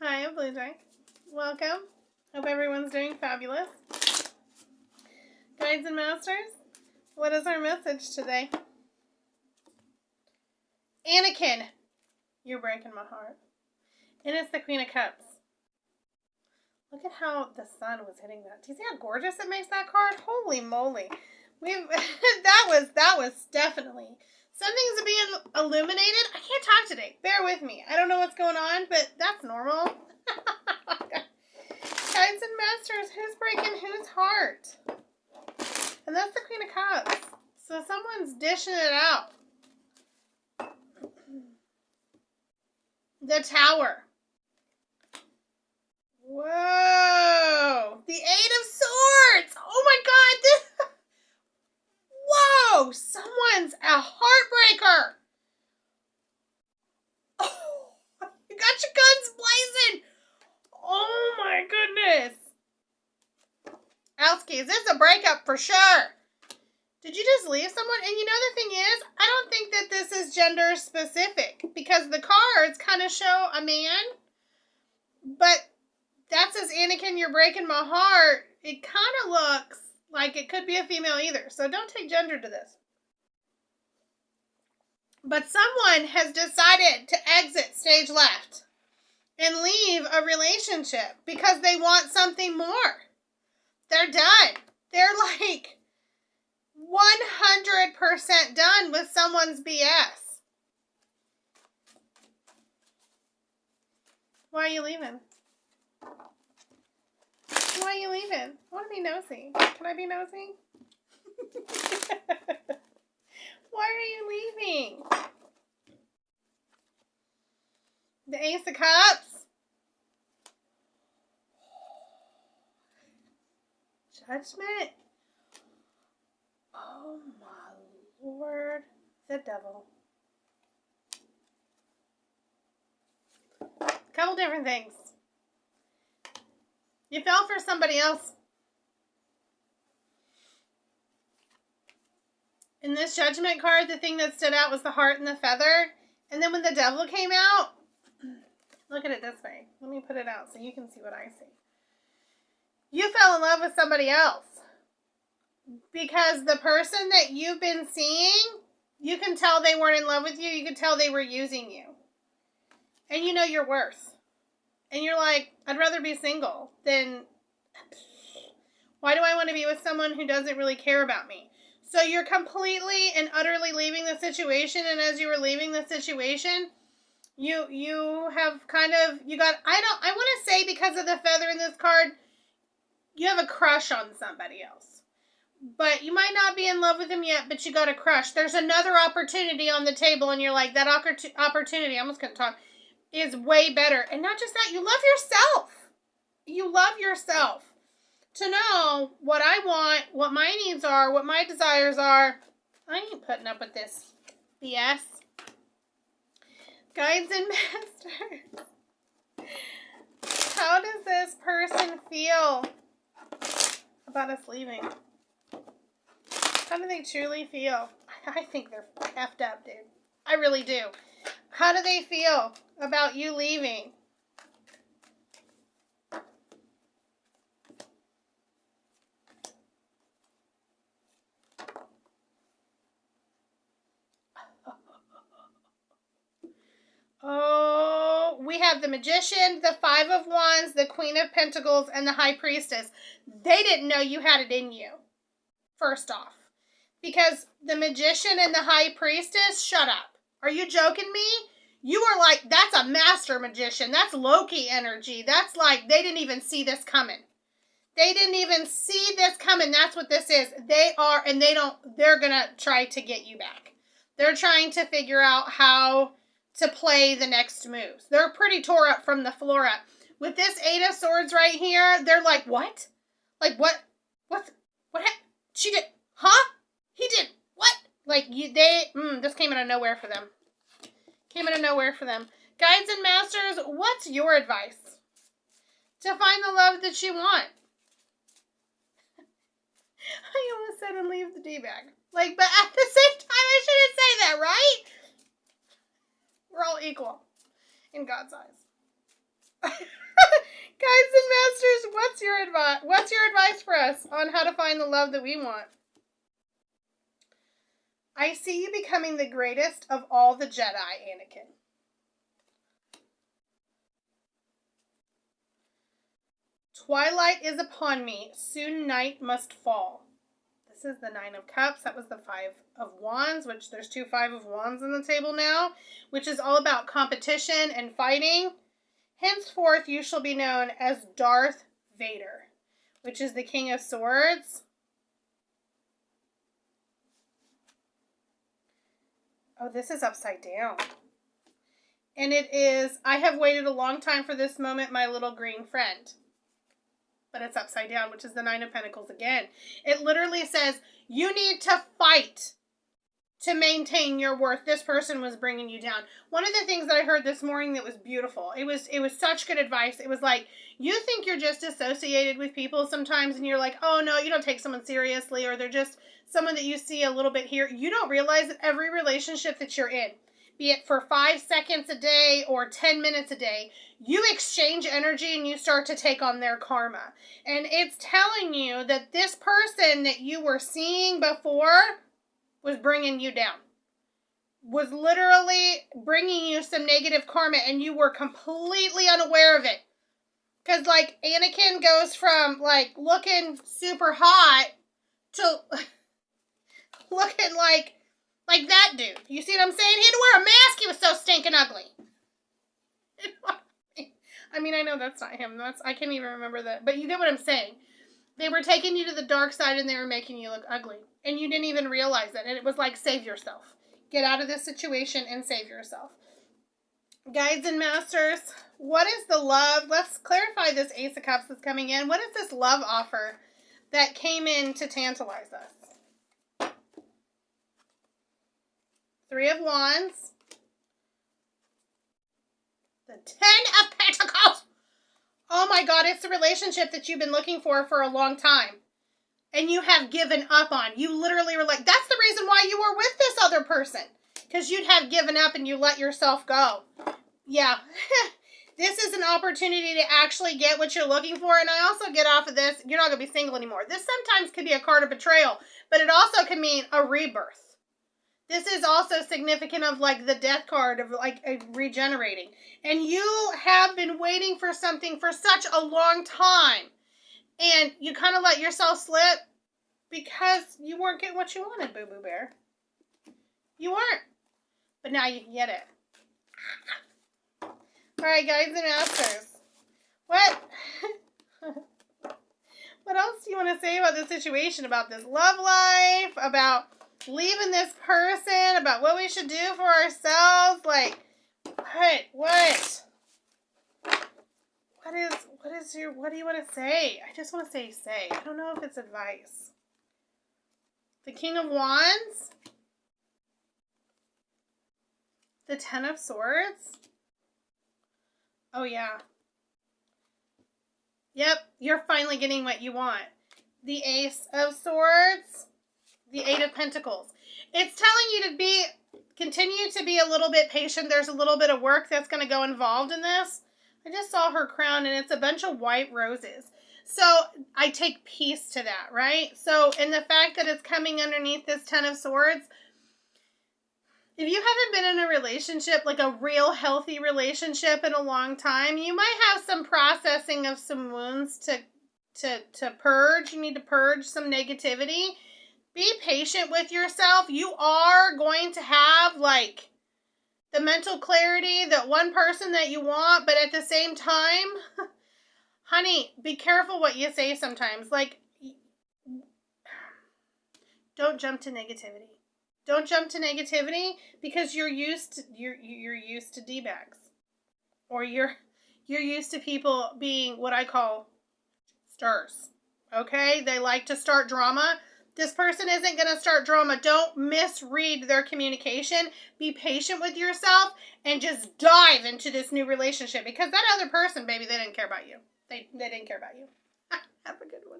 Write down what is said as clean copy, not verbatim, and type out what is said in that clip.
Hi, I'm Blue Jay. Welcome. Hope everyone's doing fabulous. Guides and Masters, what is our message today? Anakin, you're breaking my heart. And it's the Queen of Cups. Look at how the sun was hitting that. Do you see how gorgeous it makes that card? Holy moly. That was definitely something's being illuminated. I can't talk today. Bear with me. I don't know what's going on, but that's normal. Guides and Masters, who's breaking whose heart? And that's the Queen of Cups. So someone's dishing it out. The Tower. Whoa. The Eight of Swords. Oh my God. Whoa. Someone's a heartbreaker. Oh, you got your guns blazing. Oh my goodness. Alskis, this is a breakup for sure. Did you just leave someone? And you know the thing is, I don't think that this is gender specific because the cards kind of show a man, but that says, Anakin, you're breaking my heart. It kind of looks like it could be a female either, so don't take gender to this. But someone has decided to exit stage left and leave a relationship because they want something more. They're done. They're like 100% done with someone's BS. Why are you leaving? Why are you leaving? I want to be nosy. Can I be nosy? Why are you leaving? The Ace of Cups. Judgment. Oh my Lord. The Devil. A couple different things. You fell for somebody else. In this Judgment card, the thing that stood out was the heart and the feather. And then when the Devil came out, look at it this way. Let me put it out so you can see what I see. You fell in love with somebody else. Because the person that you've been seeing, you can tell they weren't in love with you. You can tell they were using you. And you know your worth. And you're like, I'd rather be single than, why do I want to be with someone who doesn't really care about me? So you're completely and utterly leaving the situation. And as you were leaving the situation, you have kind of, I want to say because of the feather in this card, you have a crush on somebody else. But you might not be in love with him yet, but you got a crush. There's another opportunity on the table, and you're like, that opportunity, I almost couldn't talk, is way better. And not just that, you love yourself. You love yourself. To know what I want, what my needs are, what my desires are. I ain't putting up with this BS. Guides and Masters. How does this person feel about us leaving? How do they truly feel? I think they're effed up, dude. I really do. How do they feel about you leaving? Oh, we have the Magician, the Five of Wands, the Queen of Pentacles, and the High Priestess. They didn't know you had it in you, first off. Because the Magician and the High Priestess, shut up. Are you joking me? You are like, that's a master magician. That's Loki energy. That's like, they didn't even see this coming. They didn't even see this coming. That's what this is. They're going to try to get you back. They're trying to figure out how to play the next moves. They're pretty tore up from the floor up. With this Eight of Swords right here, they're like, what? Like, what? What? She did, huh? He did, what? Like, this came out of nowhere for them. Came out of nowhere for them. Guides and Masters, what's your advice to find the love that you want? I almost said and leave the D-bag. Like, but at the same time, I shouldn't say that, right? We're all equal in God's eyes. Guides and masters, what's your advice? What's your advice for us on how to find the love that we want? I see you becoming the greatest of all the Jedi, Anakin. Twilight is upon me. Soon night must fall. This is the 9 of Cups. That was the 5 of Wands, which there's 2 5 of Wands on the table now, which is all about competition and fighting. Henceforth, you shall be known as Darth Vader, which is the King of Swords. Oh, this is upside down. And it is, I have waited a long time for this moment, my little green friend. But it's upside down, which is the 9 of Pentacles again. It literally says, you need to fight to maintain your worth. This person was bringing you down. One of the things that I heard this morning that was beautiful, it was such good advice. It was like, you think you're just associated with people sometimes and you're like, oh no, you don't take someone seriously, or they're just someone that you see a little bit here. You don't realize that every relationship that you're in, be it for 5 seconds a day or 10 minutes a day, you exchange energy and you start to take on their karma. And it's telling you that this person that you were seeing before was bringing you down. Was literally bringing you some negative karma and you were completely unaware of it. Because, like, Anakin goes from, like, looking super hot to looking like that dude. You see what I'm saying? He had to wear a mask. He was so stinking ugly. I mean, I know that's not him. I can't even remember that. But you get what I'm saying. They were taking you to the dark side and they were making you look ugly. And you didn't even realize it. And it was like, save yourself. Get out of this situation and save yourself. Guides and masters, what is the love? Let's clarify this Ace of Cups that's coming in. What is this love offer that came in to tantalize us? 3 of Wands. The 10 of Pentacles. Oh my God, it's the relationship that you've been looking for a long time. And you have given up on. You literally were like, that's the reason why you were with this other person. Because you'd have given up and you let yourself go. Yeah. This is an opportunity to actually get what you're looking for. And I also get off of this, you're not going to be single anymore. This sometimes could be a card of betrayal. But it also can mean a rebirth. This is also significant of like the death card of like a regenerating. And you have been waiting for something for such a long time. And you kind of let yourself slip because you weren't getting what you wanted, Boo Boo Bear. You weren't. But now you can get it. Alright, guys and masters. What? What else do you want to say about this situation? About this love life? About leaving this person? About what we should do for ourselves? Like, what? What do you want to say? I just want to say. I don't know if it's advice. The King of Wands. The 10 of Swords. Oh, yeah. Yep, you're finally getting what you want. The Ace of Swords. The 8 of Pentacles. It's telling you to continue to be a little bit patient. There's a little bit of work that's going to go involved in this. I just saw her crown and it's a bunch of white roses. So I take peace to that, right? So in the fact that it's coming underneath this 10 of Swords, if you haven't been in a relationship, like a real healthy relationship in a long time, you might have some processing of some wounds to purge. You need to purge some negativity. Be patient with yourself. You are going to have like the mental clarity, that one person that you want, but at the same time, honey, be careful what you say sometimes. Like, don't jump to negativity. Don't jump to negativity because you're used to D-bags. Or you're used to people being what I call stars. Okay? They like to start drama. This person isn't going to start drama. Don't misread their communication. Be patient with yourself and just dive into this new relationship because that other person, baby, they didn't care about you. They didn't care about you. Have a good one.